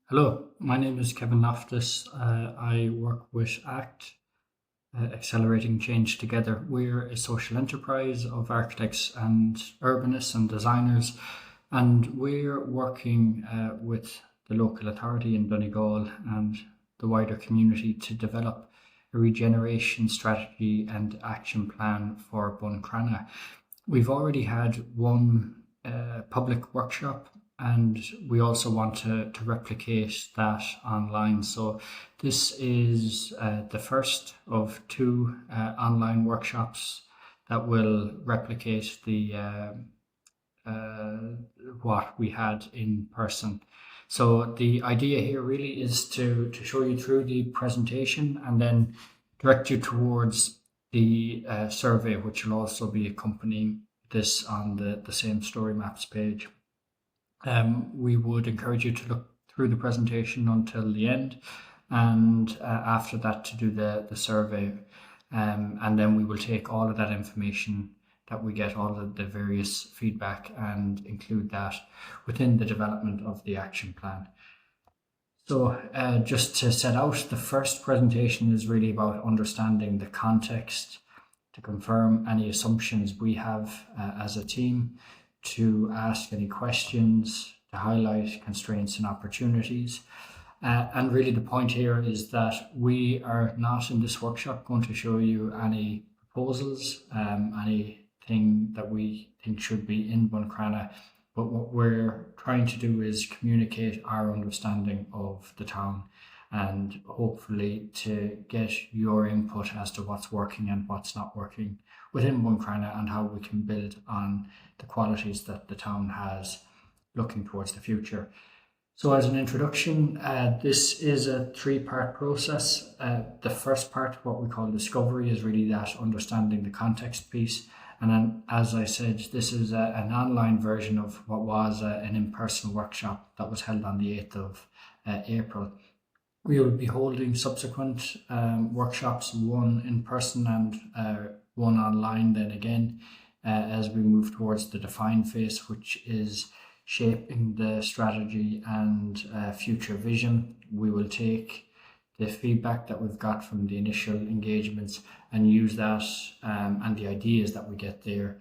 Hello, my name is Kevin Loftus. I work with ACT, Accelerating Change Together. We're a social enterprise of architects and urbanists and designers, and we're working with the local authority in Donegal and the wider community to develop a regeneration strategy and action plan for Buncrana. We've already had one public workshop, and we also want to replicate that online. So this is the first of two online workshops that will replicate the uh, what we had in person. So the idea here really is to show you through the presentation and then direct you towards the survey, which will also be accompanying this on the same story maps page. We would encourage you to look through the presentation until the end, and after that to do the survey. And then we will take all of that information that we get, all of the various feedback, and include that within the development of the action plan. So just to set out, the first presentation is really about understanding the context, to confirm any assumptions we have as a team, to ask any questions, to highlight constraints and opportunities. And really the point here is that we are not in this workshop going to show you any proposals, anything that we think should be in Buncrana, but what we're trying to do is communicate our understanding of the town and hopefully to get your input as to what's working and what's not working within Buncrana and how we can build on the qualities that the town has looking towards the future. So as an introduction, this is a three-part process. The first part, what we call discovery, is really that understanding the context piece. And then, as I said, this is an online version of what was an in-person workshop that was held on the 8th of April. We will be holding subsequent workshops, one in person and one online then again, as we move towards the define phase, which is shaping the strategy and future vision. We will take the feedback that we've got from the initial engagements and use that and the ideas that we get there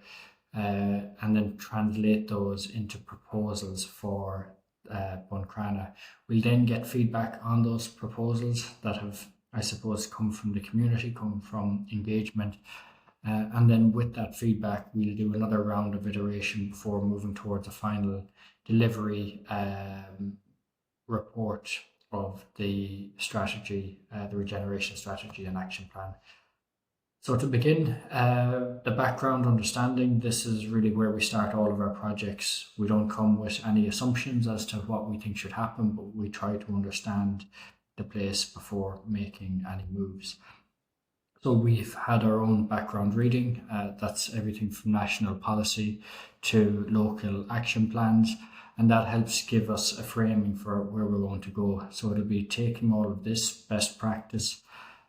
and then translate those into proposals for Buncrana. We'll then get feedback on those proposals that have, I suppose, come from the community, come from engagement. And then with that feedback, we'll do another round of iteration before moving towards a final delivery report of the strategy, the regeneration strategy and action plan. So to begin, the background understanding, this is really where we start all of our projects. We don't come with any assumptions as to what we think should happen, but we try to understand the place before making any moves. So we've had our own background reading. That's everything from national policy to local action plans. And that helps give us a framing for where we're going to go. So it'll be taking all of this best practice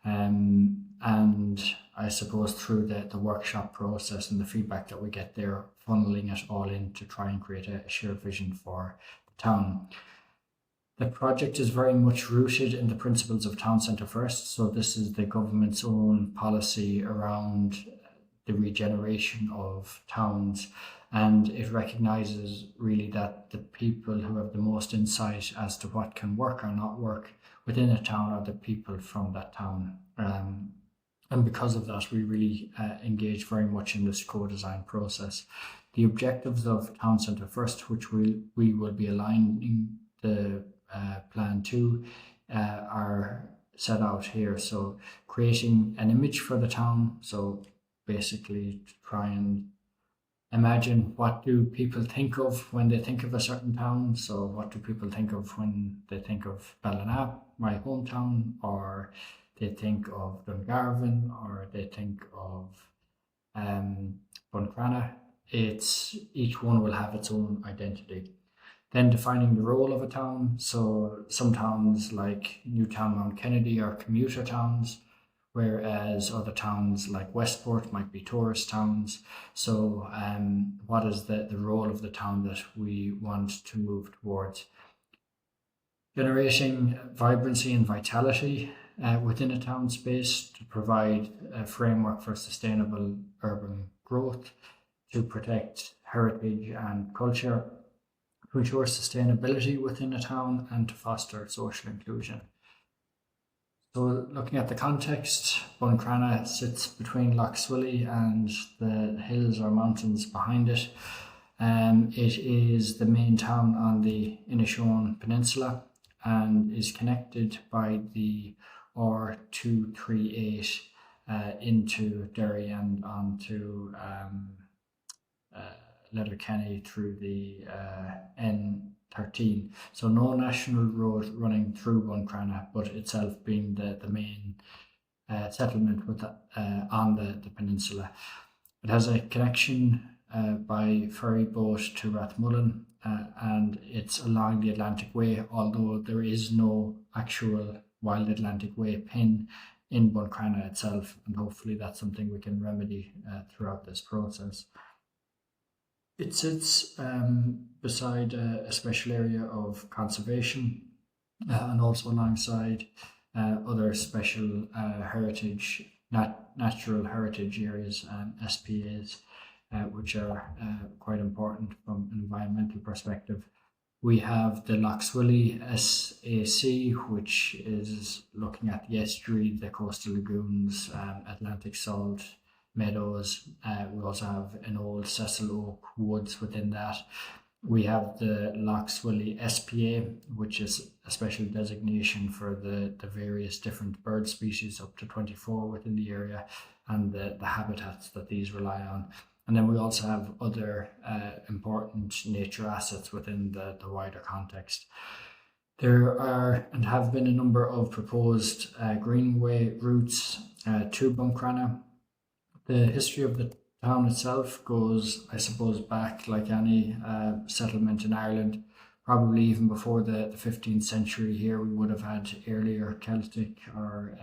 and I suppose through the workshop process and the feedback that we get there, funneling it all in to try and create a shared vision for the town. The project is very much rooted in the principles of Town Centre First. So this is the government's own policy around the regeneration of towns, and it recognises really that the people who have the most insight as to what can work or not work within a town are the people from that town. And because of that, we really engage very much in this co-design process. The objectives of Town Centre First, which we will be aligning the plan to, are set out here. So creating an image for the town. So basically to try and imagine, what do people think of when they think of a certain town? So what do people think of when they think of Ballina, my hometown, or they think of Dungarvan, or they think of Buncrana? It's each one will have its own identity. Then defining the role of a town. So some towns like Newtown Mount Kennedy are commuter towns, whereas other towns like Westport might be tourist towns. So what is the role of the town that we want to move towards? generating vibrancy and vitality within a town space to provide a framework for sustainable urban growth, to protect heritage and culture, to ensure sustainability within a town, and to foster social inclusion. So looking at the context, Buncrana sits between Lough Swilly and the hills or mountains behind it. It is the main town on the Inishowen Peninsula and is connected by the R238 into Derry and onto Letterkenny through the N13. So no national road running through Buncrana, but itself being the main settlement with on the peninsula. It has a connection by ferry boat to Rathmullen, and it's along the Atlantic Way, although there is no actual Wild Atlantic Way pin in Buncrana itself, and hopefully that's something we can remedy throughout this process. It sits beside a special area of conservation and also alongside other special heritage, natural heritage areas, SPAs, which are quite important from an environmental perspective. We have the Lough Swilly SAC, which is looking at the estuary, the coastal lagoons, Atlantic salt meadows. We also have an old Cecil Oak woods within that. We have the Lough Swilly SPA, which is a special designation for the various different bird species, up to 24 within the area, and the habitats that these rely on. And then we also have other important nature assets within the wider context. There are and have been a number of proposed greenway routes to Buncrana. The history of the town itself goes, I suppose, back like any settlement in Ireland, probably even before the 15th century. Here we would have had earlier Celtic or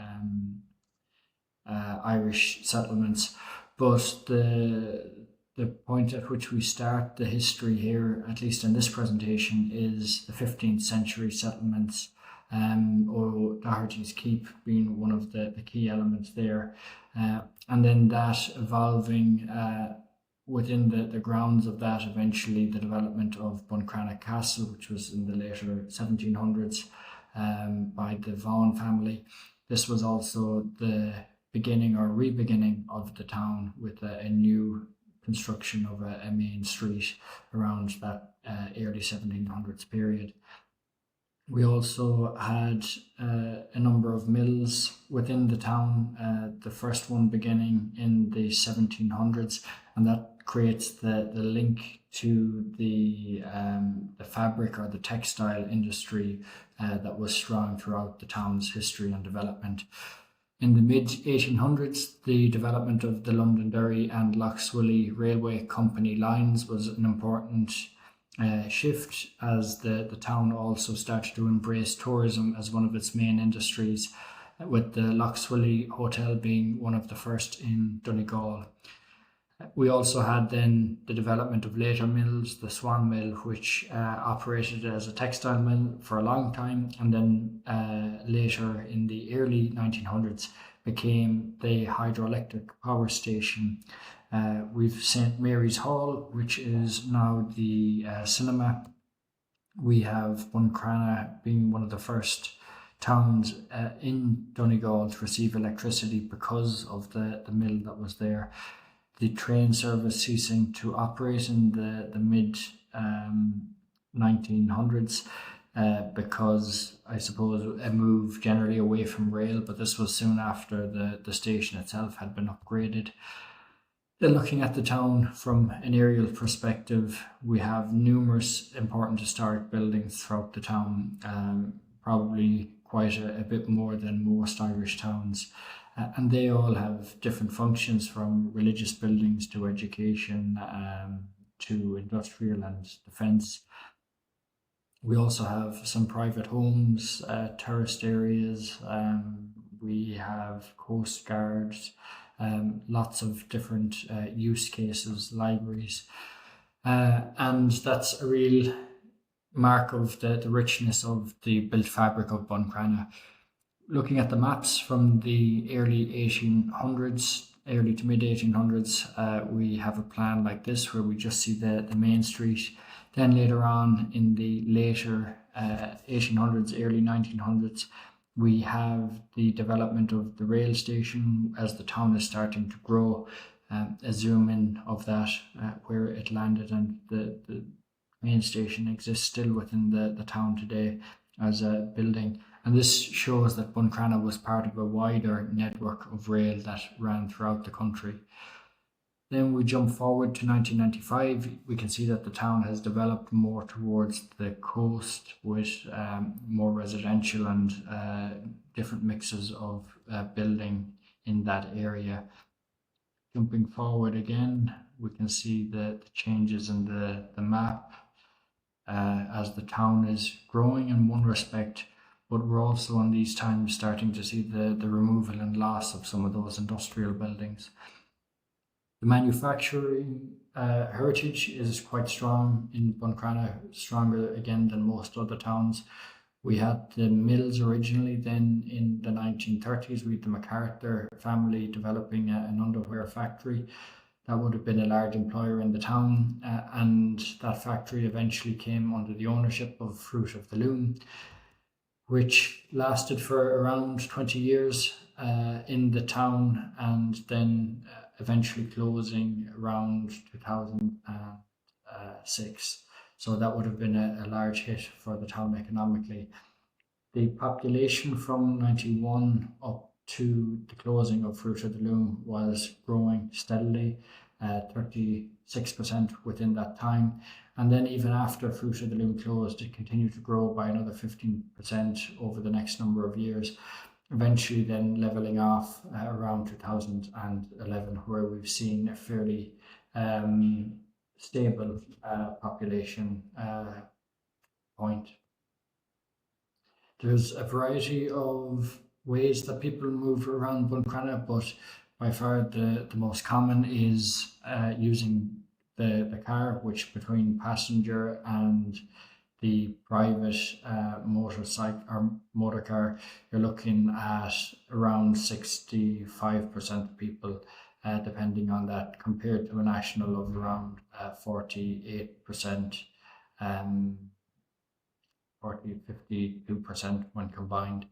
Irish settlements, but the point at which we start the history here, at least in this presentation, is the 15th century settlements, O'Doherty's Keep being one of the key elements there, and then that evolving within the grounds of that, eventually the development of Buncrana Castle, which was in the later 1700s by the Vaughan family. This was also the beginning or re-beginning of the town with a new construction of a main street around that early 1700s period. We also had a number of mills within the town, the first one beginning in the 1700s, and that creates the link to the fabric or the textile industry that was strong throughout the town's history and development. In the mid-1800s, the development of the Londonderry and Lough Swilly Railway Company lines was an important shift, as the town also started to embrace tourism as one of its main industries, with the Lough Swilly Hotel being one of the first in Donegal. We also had then the development of later mills, the Swan Mill, which operated as a textile mill for a long time, and then later in the early 1900s became the hydroelectric power station. We've St Mary's Hall, which is now the cinema. We have Buncrana being one of the first towns in Donegal to receive electricity because of the mill that was there. The train service ceasing to operate in the mid 1900s because I suppose a move generally away from rail, but this was soon after the station itself had been upgraded. Then looking at the town from an aerial perspective, we have numerous important historic buildings throughout the town, probably quite a bit more than most Irish towns. And they all have different functions, from religious buildings to education to industrial and defence. We also have some private homes, tourist areas, we have coast guards, lots of different use cases, libraries. And that's a real mark of the richness of the built fabric of Buncrana. Looking at the maps from the early 1800s, early to mid 1800s, we have a plan like this where we just see the main street. Then later on in the later 1800s, early 1900s, we have the development of the rail station as the town is starting to grow. A zoom in of that, where it landed, and the main station exists still within the town today as a building. And this shows that Buncrana was part of a wider network of rail that ran throughout the country. Then we jump forward to 1995. We can see that the town has developed more towards the coast with more residential and different mixes of building in that area. Jumping forward again, we can see the changes in the map as the town is growing in one respect, but we're also in these times starting to see the removal and loss of some of those industrial buildings. The manufacturing heritage is quite strong in Buncrana, stronger again than most other towns. We had the mills originally. Then in the 1930s, we had the MacArthur family developing an underwear factory. That would have been a large employer in the town, and that factory eventually came under the ownership of Fruit of the Loom, which lasted for around 20 years in the town, and then eventually closing around 2006. So that would have been a large hit for the town economically. The population from 91 up to the closing of Fruit of the Loom was growing steadily, 36% within that time. And then even after Fruit of the Loom closed, it continued to grow by another 15% over the next number of years, eventually then leveling off around 2011, where we've seen a fairly stable population point. There's a variety of ways that people move around Buncrana, but by far the most common is using the car, which between passenger and the private motorcycle or motor car, you're looking at around 65% of people, depending on that, compared to a national of around 48%, 52% when combined.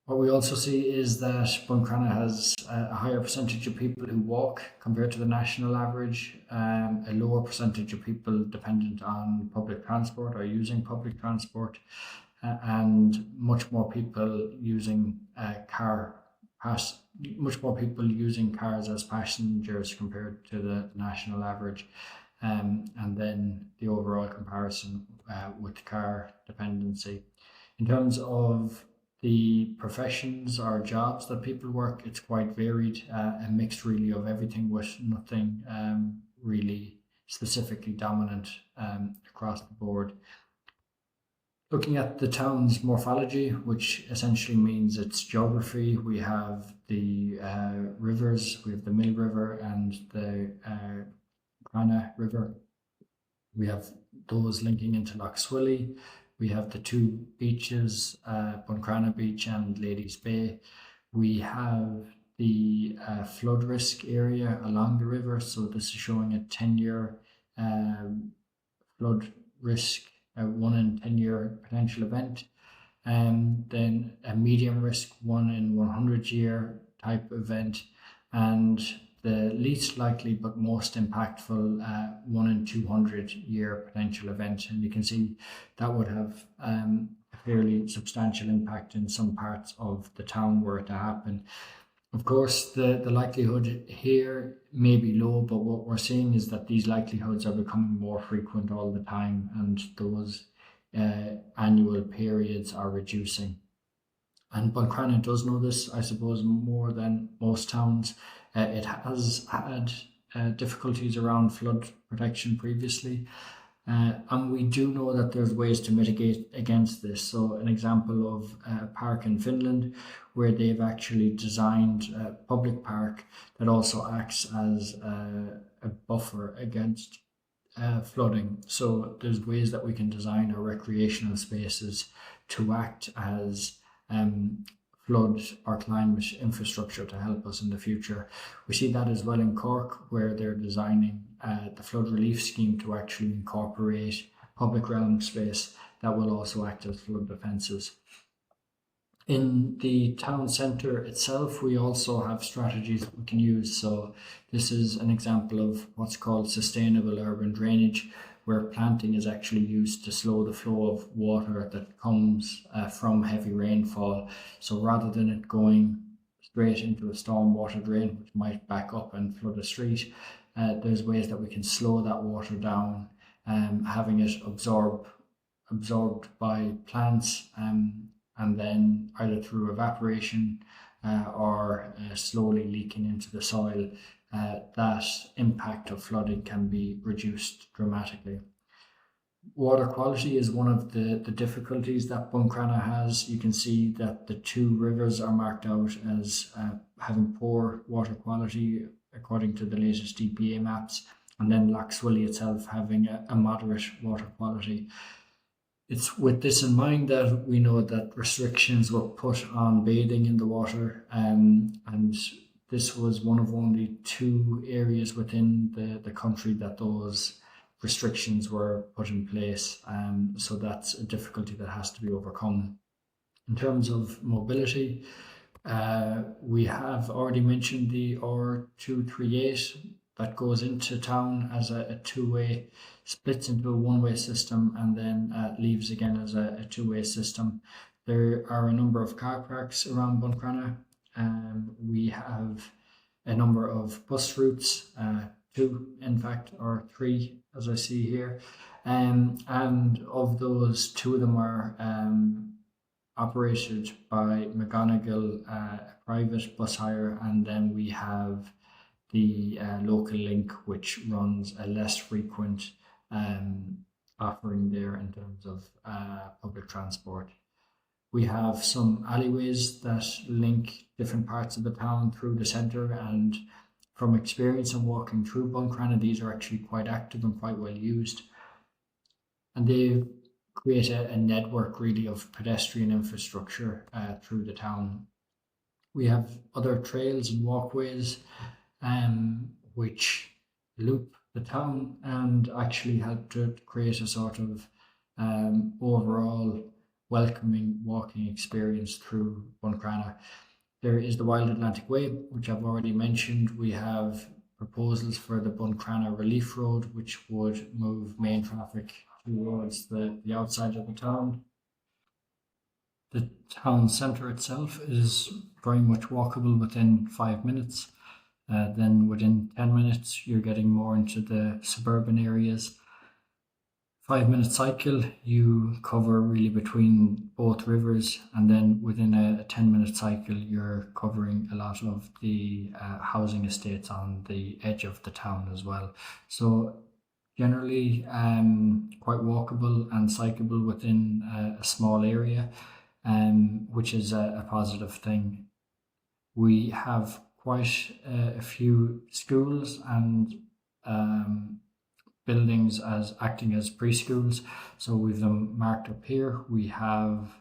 What we also see is that Buncrana has a higher percentage of people who walk compared to the national average, a lower percentage of people dependent on public transport or using public transport, and much more people using much more people using cars as passengers compared to the national average, and then the overall comparison with car dependency. In terms of the professions or jobs that people work, it's quite varied, a mix really of everything, with nothing really specifically dominant across the board. Looking at the town's morphology, which essentially means its geography, we have the rivers. We have the Mill River and the Buncrana River. We have those linking into Lough Swilly. We have the two beaches, Buncrana Beach and Ladies Bay. We have the flood risk area along the river. So this is showing a 10-year flood risk, a 1 in 10-year potential event. And then a medium risk 1 in 100-year type event. And the least likely but most impactful 1 in 200-year potential event. And you can see that would have a fairly substantial impact in some parts of the town were it to happen. Of course, the likelihood here may be low, but what we're seeing is that these likelihoods are becoming more frequent all the time, and those annual periods are reducing. And Buncrana does know this, I suppose, more than most towns. It has had difficulties around flood protection previously, and we do know that there's ways to mitigate against this. So an example of a park in Finland, where they've actually designed a public park that also acts as a buffer against flooding. So there's ways that we can design our recreational spaces to act as flood or climate infrastructure to help us in the future. We see that as well in Cork, where they're designing the flood relief scheme to actually incorporate public realm space that will also act as flood defences. In the town centre itself, we also have strategies that we can use. So this is an example of what's called sustainable urban drainage, where planting is actually used to slow the flow of water that comes from heavy rainfall. So rather than it going straight into a stormwater drain, which might back up and flood a street, there's ways that we can slow that water down, having it absorbed by plants, and then either through evaporation or slowly leaking into the soil, that impact of flooding can be reduced dramatically. Water quality is one of the difficulties that Buncrana has. You can see that the two rivers are marked out as having poor water quality according to the latest EPA maps, and then Lough Swilly itself having a moderate water quality. It's with this in mind that we know that restrictions were put on bathing in the water, and this was one of only 2 areas within the country that those restrictions were put in place. So that's a difficulty that has to be overcome. In terms of mobility, we have already mentioned the R238 that goes into town as a two-way, splits into a one-way system, and then leaves again as a two-way system. There are a number of car parks around Buncrana. We have a number of bus routes, 2 in fact, or 3 as I see here. And of those, 2 of them are operated by Donegal, private bus hire, and then we have the local link, which runs a less frequent offering there in terms of public transport. We have some alleyways that link different parts of the town through the centre, and from experience of walking through Buncrana, these are actually quite active and quite well used. And they create a network really of pedestrian infrastructure through the town. We have other trails and walkways which loop the town and actually help to create a sort of overall welcoming walking experience through Buncrana. There is the Wild Atlantic Way, which I've already mentioned. We have proposals for the Buncrana Relief Road, which would move main traffic towards the outside of the town. The town centre itself is very much walkable within 5 minutes. Then within 10 minutes, you're getting more into the suburban areas. 5-minute cycle, you cover really between both rivers, and then within a 10-minute cycle, you're covering a lot of the housing estates on the edge of the town as well. So generally quite walkable and cyclable within a small area, which is a positive thing. We have quite a few schools and buildings as acting as preschools. So we've them marked up here. We have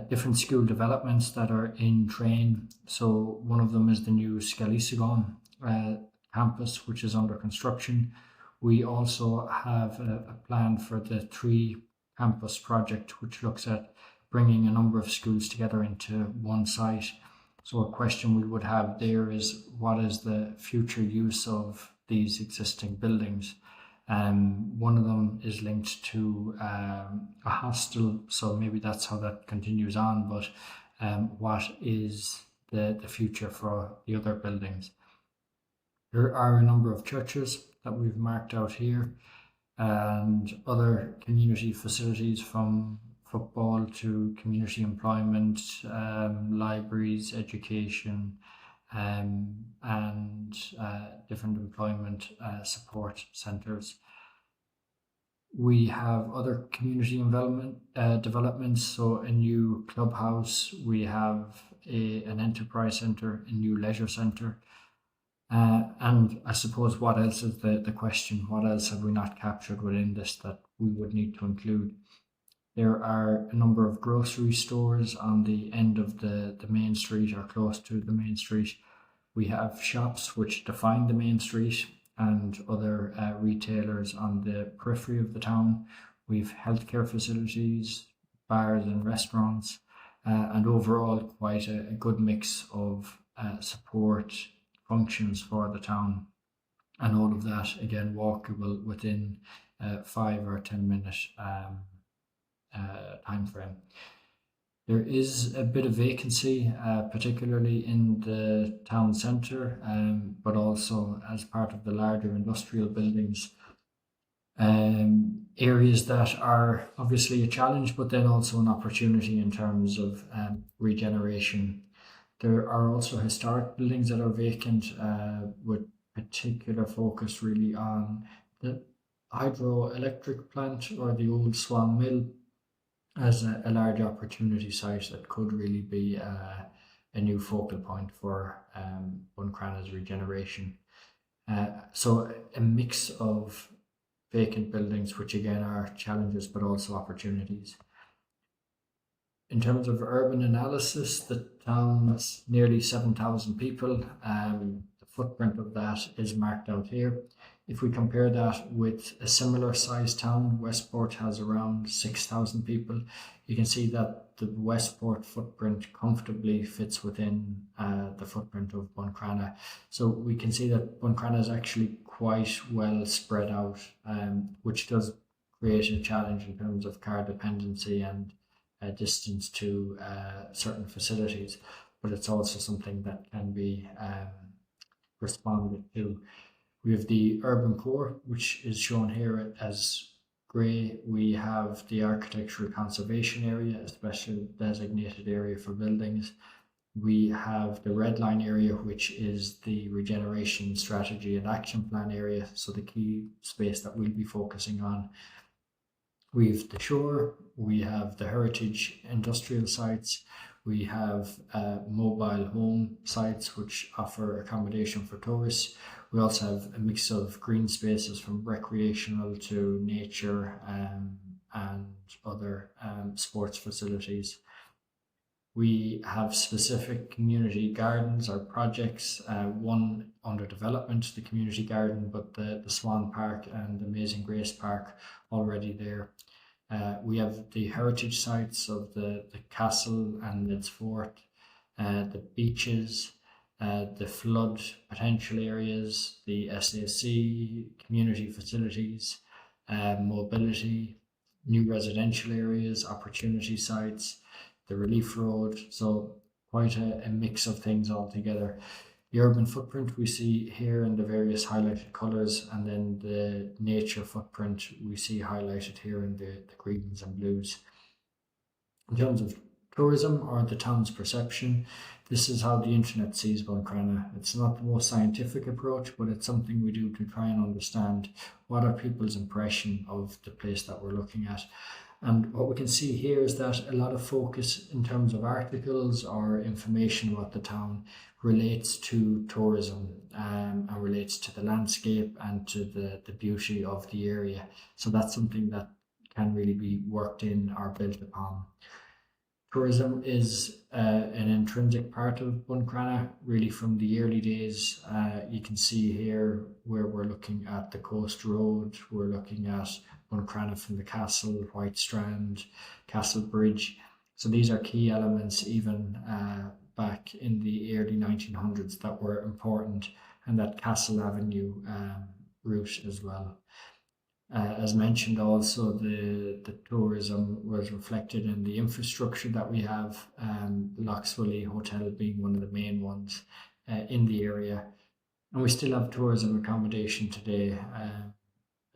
different school developments that are in train. So one of them is the new Scalisagon campus, which is under construction. We also have a plan for the 3 campus project, which looks at bringing a number of schools together into one site. So a question we would have there is, what is the future use of these existing buildings? One of them is linked to a hostel, so maybe that's how that continues on, but what is the future for the other buildings? There are a number of churches that we've marked out here, and other community facilities from football to community employment, libraries, education, and different employment support centres. We have other community developments, so a new clubhouse, we have an enterprise centre, a new leisure centre. And I suppose what else is the question? What else have we not captured within this that we would need to include? There are a number of grocery stores on the end of the main street or close to the main street. We have shops which define the main street and other retailers on the periphery of the town. We've healthcare facilities, bars and restaurants, and overall quite a good mix of support functions for the town. And all of that, again, walkable within 5 or 10 minute time frame. There is a bit of vacancy, particularly in the town centre, but also as part of the larger industrial buildings. Areas that are obviously a challenge, but then also an opportunity in terms of regeneration. There are also historic buildings that are vacant, with particular focus really on the hydroelectric plant or the old Swan Mill as a large opportunity site that could really be a new focal point for Buncrana's regeneration. So a mix of vacant buildings, which again are challenges but also opportunities. In terms of urban analysis, the town's nearly 7,000 people. The footprint of that is marked out here. If we compare that with a similar sized town, Westport has around 6,000 people. You can see that the Westport footprint comfortably fits within the footprint of Buncrana. So we can see that Buncrana is actually quite well spread out, which does create a challenge in terms of car dependency and distance to certain facilities, but it's also something that can be responded to. We have the urban core, which is shown here as grey. We have the architectural conservation area, a special designated area for buildings. We have the red line area, which is the regeneration strategy and action plan area, so the key space that we'll be focusing on. We've the shore, we have the heritage industrial sites, we have mobile home sites which offer accommodation for tourists. We also have a mix of green spaces from recreational to nature and other sports facilities. We have specific community gardens or projects, one under development, the community garden, but the Swan Park and Amazing Grace Park already there. We have the heritage sites of the castle and its fort, the beaches, the flood potential areas, the SAC, community facilities, mobility, new residential areas, opportunity sites, the relief road. So quite a mix of things all together. The urban footprint we see here in the various highlighted colours, and then the nature footprint we see highlighted here in the greens and blues. In terms of tourism or the town's perception, this is how the internet sees Buncrana. It's not the most scientific approach, but it's something we do to try and understand what are people's impression of the place that we're looking at. And what we can see here is that a lot of focus in terms of articles or information about the town relates to tourism and relates to the landscape and to the beauty of the area. So that's something that can really be worked in or built upon. Tourism is an intrinsic part of Buncrana, really from the early days. You can see here where we're looking at the Coast Road, we're looking at Buncrana from the castle, White Strand, Castle Bridge. So these are key elements even back in the early 1900s that were important, and that Castle Avenue route as well. As mentioned also, the tourism was reflected in the infrastructure that we have, Loxwilly Hotel being one of the main ones in the area. And we still have tourism accommodation today,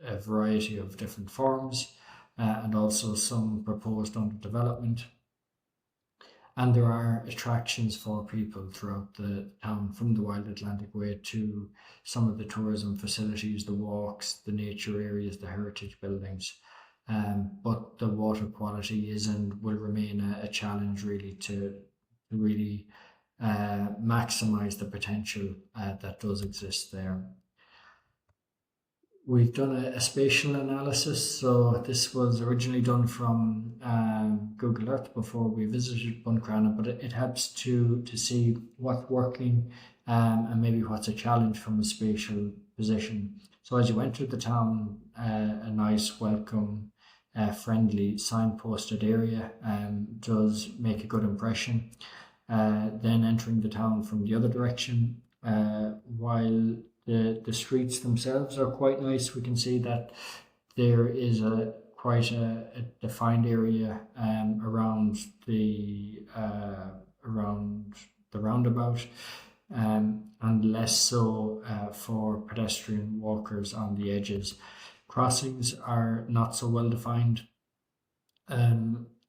a variety of different forms, and also some proposed under development. And there are attractions for people throughout the town, from the Wild Atlantic Way to some of the tourism facilities, the walks, the nature areas, the heritage buildings. But the water quality is and will remain a challenge really to really maximise the potential that does exist there. We've done a spatial analysis. So this was originally done from Google Earth before we visited Buncrana, but it helps to see what's working and maybe what's a challenge from a spatial position. So as you enter the town, a nice, welcome, friendly signposted area does make a good impression. Then entering the town from the other direction, while the streets themselves are quite nice, we can see that there is quite a defined area around the roundabout, and less so for pedestrian walkers on the edges. Crossings are not so well defined,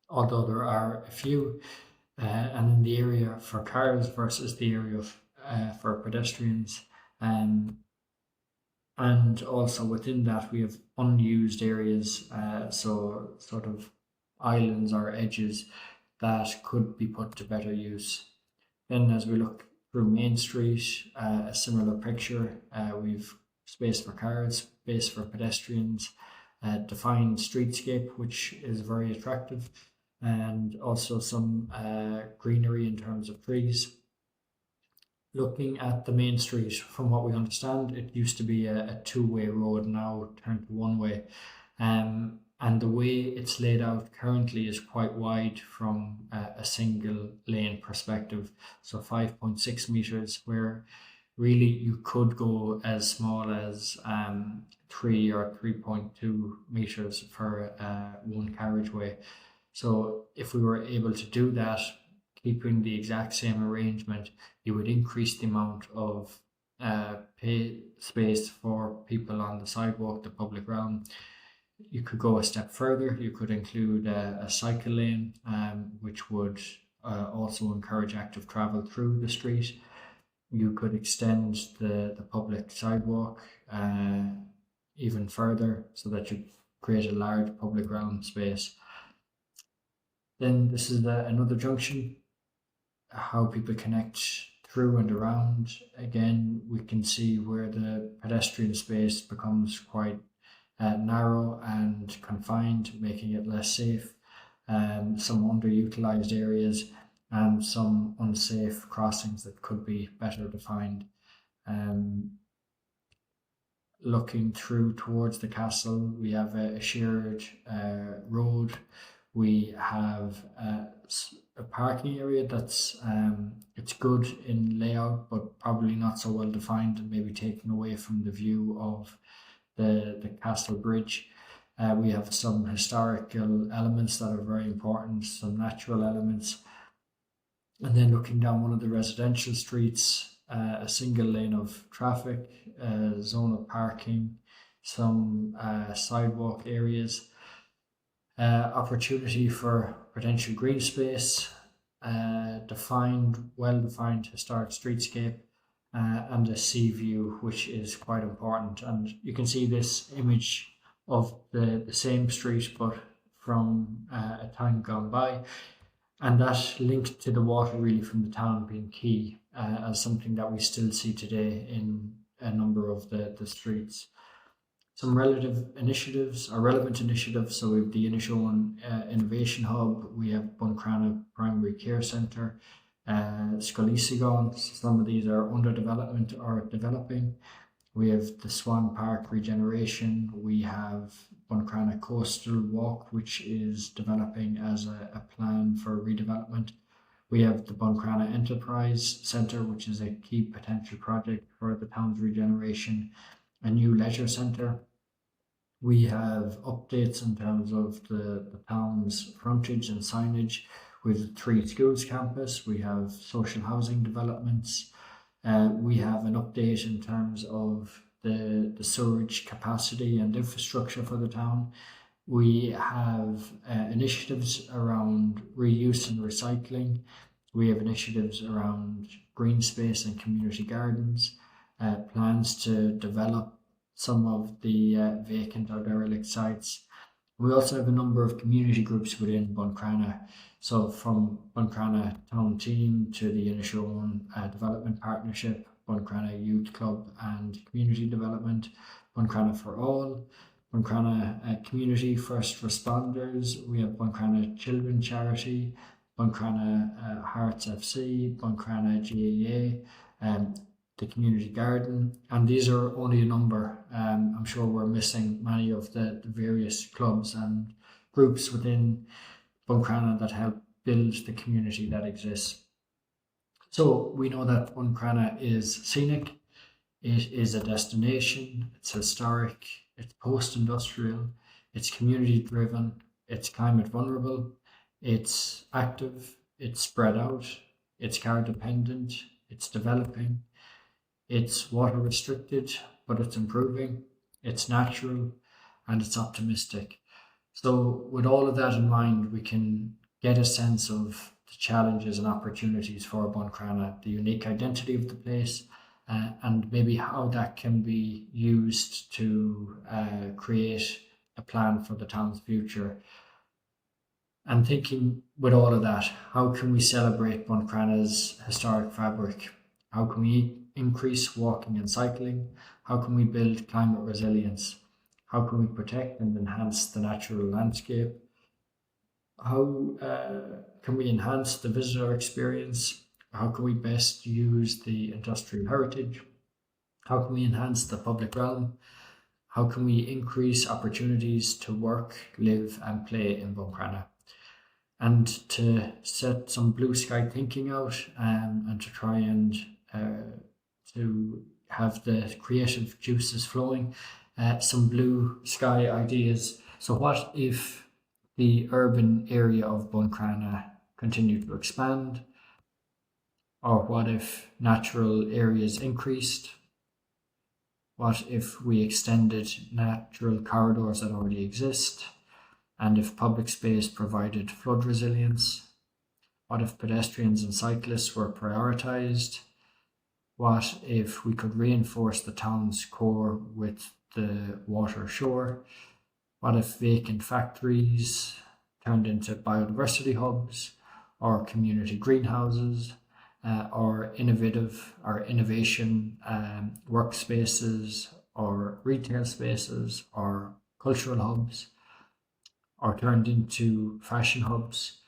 although there are a few, and in the area for cars versus the area for pedestrians. And also within that, we have unused areas, so sort of islands or edges that could be put to better use. Then, as we look through Main Street, a similar picture. We've space for cars, space for pedestrians, defined streetscape, which is very attractive, and also some greenery in terms of trees. Looking at the main street, from what we understand, it used to be a two-way road, now turned to one-way. And the way it's laid out currently is quite wide from a single lane perspective. So 5.6 meters, where really you could go as small as 3 or 3.2 meters for one carriageway. So if we were able to do that, keeping the exact same arrangement, you would increase the amount of pay space for people on the sidewalk, the public realm. You could go a step further. You could include a cycle lane, which would also encourage active travel through the street. You could extend the public sidewalk even further so that you create a large public realm space. Then this is another junction, how people connect through and around. Again, we can see where the pedestrian space becomes quite narrow and confined, making it less safe. Some underutilized areas and some unsafe crossings that could be better defined. Looking through towards the castle, we have a shared road. We have a parking area that's it's good in layout, but probably not so well defined, and maybe taking away from the view of the castle bridge. We have some historical elements that are very important, some natural elements. And then looking down one of the residential streets, a single lane of traffic, a zone of parking, some sidewalk areas, opportunity for potential green space, well-defined historic streetscape, and a sea view, which is quite important. And you can see this image of the same street, but from a time gone by. And that link to the water really from the town being key, as something that we still see today in a number of the streets. Some relevant initiatives. So we have the initial one, Innovation Hub. We have Buncrana Primary Care Centre, Scollisigon. Some of these are under development or developing. We have the Swan Park Regeneration. We have Buncrana Coastal Walk, which is developing as a plan for redevelopment. We have the Buncrana Enterprise Centre, which is a key potential project for the town's regeneration. A new leisure centre. We have updates in terms of the town's frontage and signage. We have the 3 schools campus. We have social housing developments. We have an update in terms of the sewerage capacity and infrastructure for the town. We have initiatives around reuse and recycling. We have initiatives around green space and community gardens, plans to develop some of the vacant or derelict sites. We also have a number of community groups within Buncrana. So from Buncrana Town Team to the Inishowen Development Partnership, Buncrana Youth Club and Community Development, Buncrana for All, Buncrana Community First Responders, we have Buncrana Children Charity, Buncrana Hearts FC, Buncrana GAA, the Community Garden, and these are only a number. I'm sure we're missing many of the various clubs and groups within Buncrana that help build the community that exists. So we know that Buncrana is scenic, it is a destination, it's historic, it's post-industrial, it's community-driven, it's climate vulnerable, it's active, it's spread out, it's car dependent, it's developing, it's water restricted, but it's improving, it's natural, and it's optimistic. So, with all of that in mind, we can get a sense of the challenges and opportunities for Buncrana, the unique identity of the place, and maybe how that can be used to create a plan for the town's future. And thinking with all of that, how can we celebrate Buncrana's historic fabric? How can we increase walking and cycling? How can we build climate resilience? How can we protect and enhance the natural landscape? How can we enhance the visitor experience? How can we best use the industrial heritage? How can we enhance the public realm? How can we increase opportunities to work, live, and play in Buncrana? And to set some blue sky thinking out, and to try and to have the creative juices flowing, some blue sky ideas. So what if the urban area of Buncrana continued to expand? Or what if natural areas increased? What if we extended natural corridors that already exist? And if public space provided flood resilience? What if pedestrians and cyclists were prioritised? What if we could reinforce the town's core with the water shore? What if vacant factories turned into biodiversity hubs or community greenhouses, or innovation workspaces or retail spaces or cultural hubs, or turned into fashion hubs?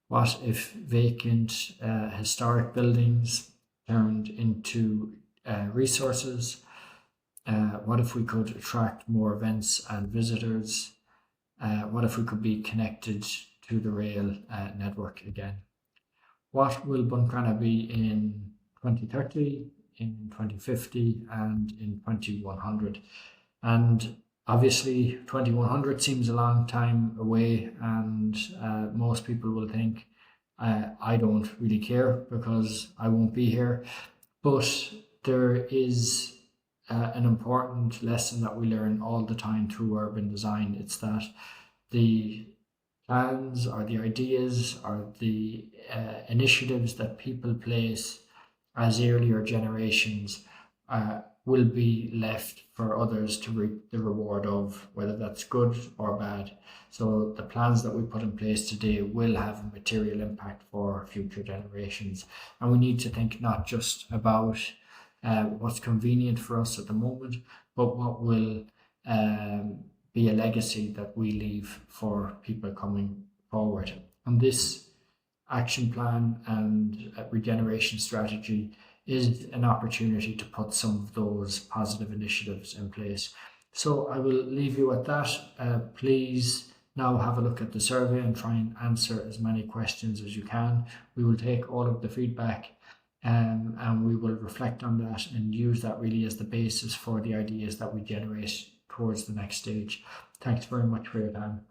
What if vacant historic buildings turned into resources? What if we could attract more events and visitors? What if we could be connected to the rail network again? What will Buncrana be in 2030, in 2050, and in 2100? And obviously, 2100 seems a long time away, and most people will think, I don't really care because I won't be here. But there is an important lesson that we learn all the time through urban design. It's that the plans or the ideas or the initiatives that people place as earlier generations will be left for others to reap the reward of, whether that's good or bad. So the plans that we put in place today will have a material impact for future generations. And we need to think not just about what's convenient for us at the moment, but what will be a legacy that we leave for people coming forward. And this action plan and regeneration strategy is an opportunity to put some of those positive initiatives in place. So I will leave you at that. Please now have a look at the survey and try and answer as many questions as you can. We will take all of the feedback and we will reflect on that and use that really as the basis for the ideas that we generate towards the next stage. Thanks very much for your time.